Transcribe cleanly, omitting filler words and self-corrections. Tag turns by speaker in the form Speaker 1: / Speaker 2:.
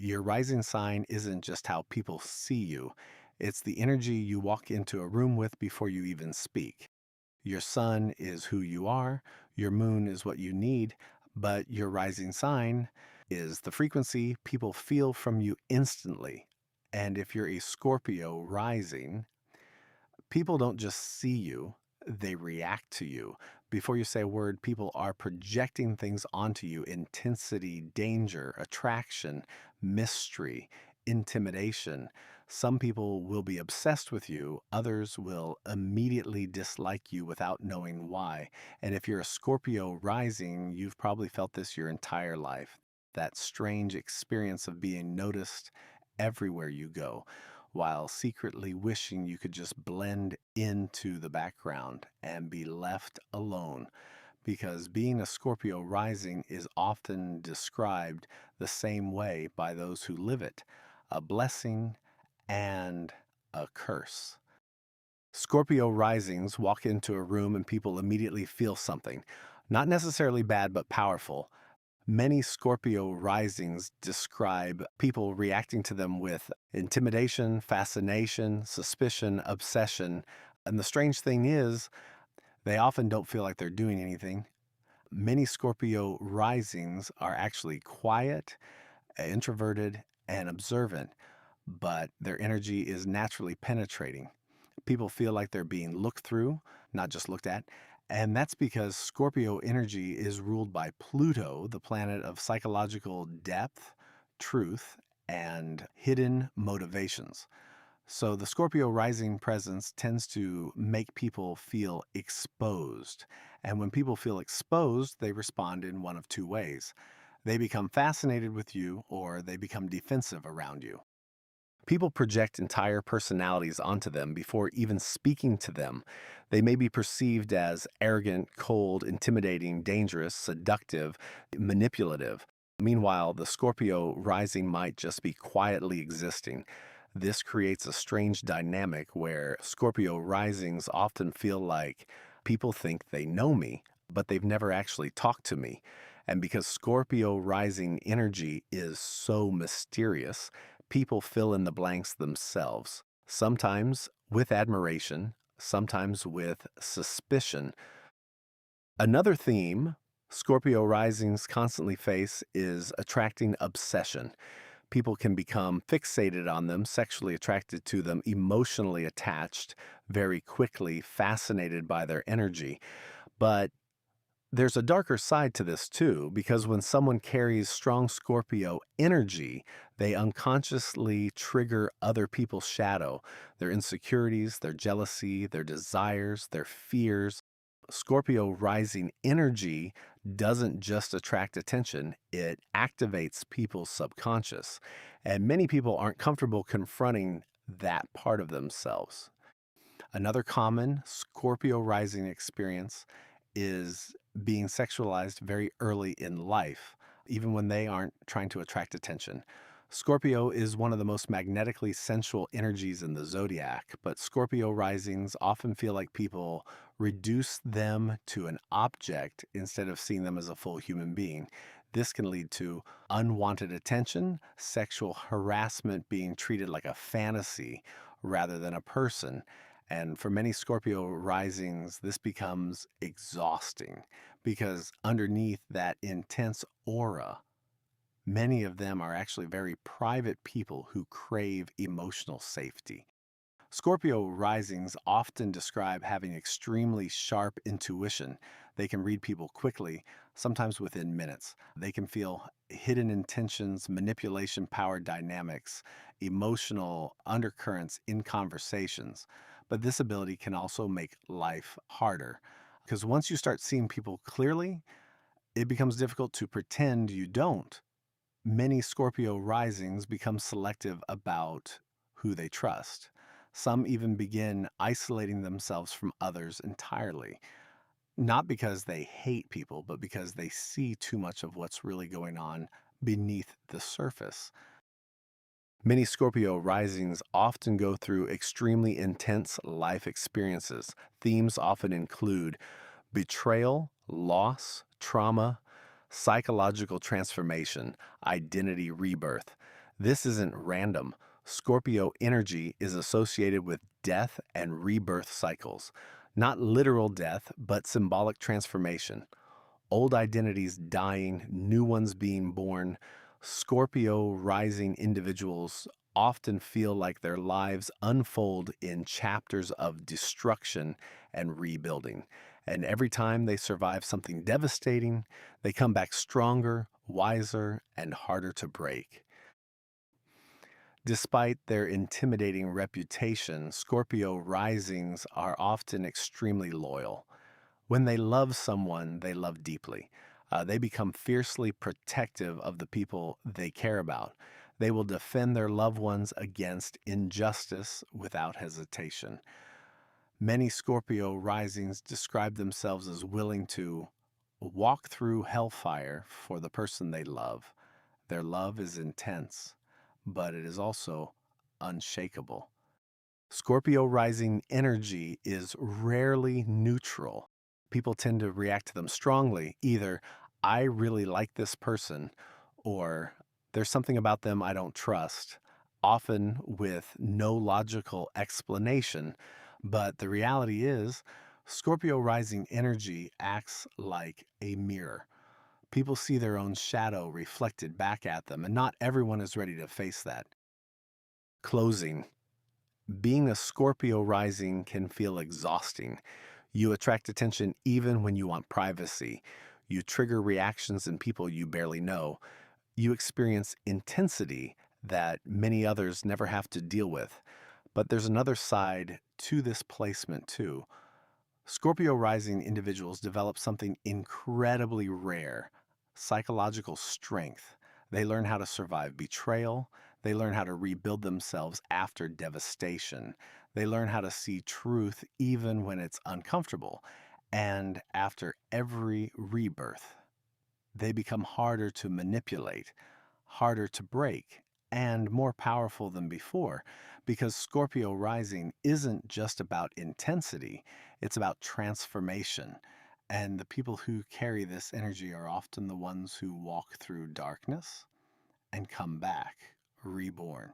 Speaker 1: Your rising sign isn't just how people see you, it's the energy you walk into a room with before you even speak. Your sun is who you are, your moon is what you need, but your rising sign is the frequency people feel from you instantly. And if you're a Scorpio rising, people don't just see you, they react to you. Before you say a word, people are projecting things onto you: intensity, danger, attraction, mystery, intimidation. Some people will be obsessed with you, others will immediately dislike you without knowing why. And if you're a Scorpio rising, you've probably felt this your entire life: that strange experience of being noticed everywhere you go, while secretly wishing you could just blend into the background and be left alone. Because being a Scorpio rising is often described the same way by those who live it: a blessing and a curse. Scorpio risings walk into a room and people immediately feel something, not necessarily bad, but powerful. Many Scorpio risings describe people reacting to them with intimidation, fascination, suspicion, obsession. And the strange thing is, they often don't feel like they're doing anything. Many Scorpio risings are actually quiet, introverted, and observant, but their energy is naturally penetrating. People feel like they're being looked through, not just looked at. And that's because Scorpio energy is ruled by Pluto, the planet of psychological depth, truth, and hidden motivations. So the Scorpio rising presence tends to make people feel exposed. And when people feel exposed, they respond in one of two ways: they become fascinated with you, or they become defensive around you. People project entire personalities onto them before even speaking to them. They may be perceived as arrogant, cold, intimidating, dangerous, seductive, manipulative. Meanwhile, the Scorpio rising might just be quietly existing. This creates a strange dynamic where Scorpio risings often feel like people think they know me, but they've never actually talked to me. And because Scorpio rising energy is so mysterious, people fill in the blanks themselves, sometimes with admiration, sometimes with suspicion. Another theme Scorpio risings constantly face is attracting obsession. People can become fixated on them, sexually attracted to them, emotionally attached very quickly, fascinated by their energy. But there's a darker side to this too, because when someone carries strong Scorpio energy, they unconsciously trigger other people's shadow, their insecurities, their jealousy, their desires, their fears. Scorpio rising energy doesn't just attract attention, it activates people's subconscious. And many people aren't comfortable confronting that part of themselves. Another common Scorpio rising experience is being sexualized very early in life, even when they aren't trying to attract attention. Scorpio is one of the most magnetically sensual energies in the zodiac, but Scorpio risings often feel like people reduce them to an object instead of seeing them as a full human being. This can lead to unwanted attention, sexual harassment, being treated like a fantasy rather than a person. And for many Scorpio risings, this becomes exhausting because underneath that intense aura, many of them are actually very private people who crave emotional safety. Scorpio risings often describe having extremely sharp intuition. They can read people quickly, sometimes within minutes. They can feel hidden intentions, manipulation, power dynamics, emotional undercurrents in conversations. But this ability can also make life harder, because once you start seeing people clearly, it becomes difficult to pretend you don't. Many Scorpio risings become selective about who they trust. Some even begin isolating themselves from others entirely, not because they hate people, but because they see too much of what's really going on beneath the surface. Many Scorpio risings often go through extremely intense life experiences. Themes often include betrayal, loss, trauma, psychological transformation, identity rebirth. This isn't random. Scorpio energy is associated with death and rebirth cycles. Not literal death, but symbolic transformation. Old identities dying, new ones being born. Scorpio rising individuals often feel like their lives unfold in chapters of destruction and rebuilding. And every time they survive something devastating, they come back stronger, wiser, and harder to break. Despite their intimidating reputation, Scorpio risings are often extremely loyal. When they love someone, they love deeply. They become fiercely protective of the people they care about. They will defend their loved ones against injustice without hesitation. Many Scorpio risings describe themselves as willing to walk through hellfire for the person they love. Their love is intense, but it is also unshakable. Scorpio rising energy is rarely neutral. People tend to react to them strongly. Either I really like this person, or there's something about them I don't trust, often with no logical explanation. But the reality is, Scorpio rising energy acts like a mirror. People see their own shadow reflected back at them, and not everyone is ready to face that. Closing. Being a Scorpio rising can feel exhausting. You attract attention even when you want privacy. You trigger reactions in people you barely know. You experience intensity that many others never have to deal with. But there's another side to this placement, too. Scorpio rising individuals develop something incredibly rare: psychological strength. They learn how to survive betrayal. They learn how to rebuild themselves after devastation. They learn how to see truth even when it's uncomfortable. And after every rebirth, they become harder to manipulate, harder to break, and more powerful than before, because Scorpio rising isn't just about intensity, it's about transformation. And the people who carry this energy are often the ones who walk through darkness and come back reborn.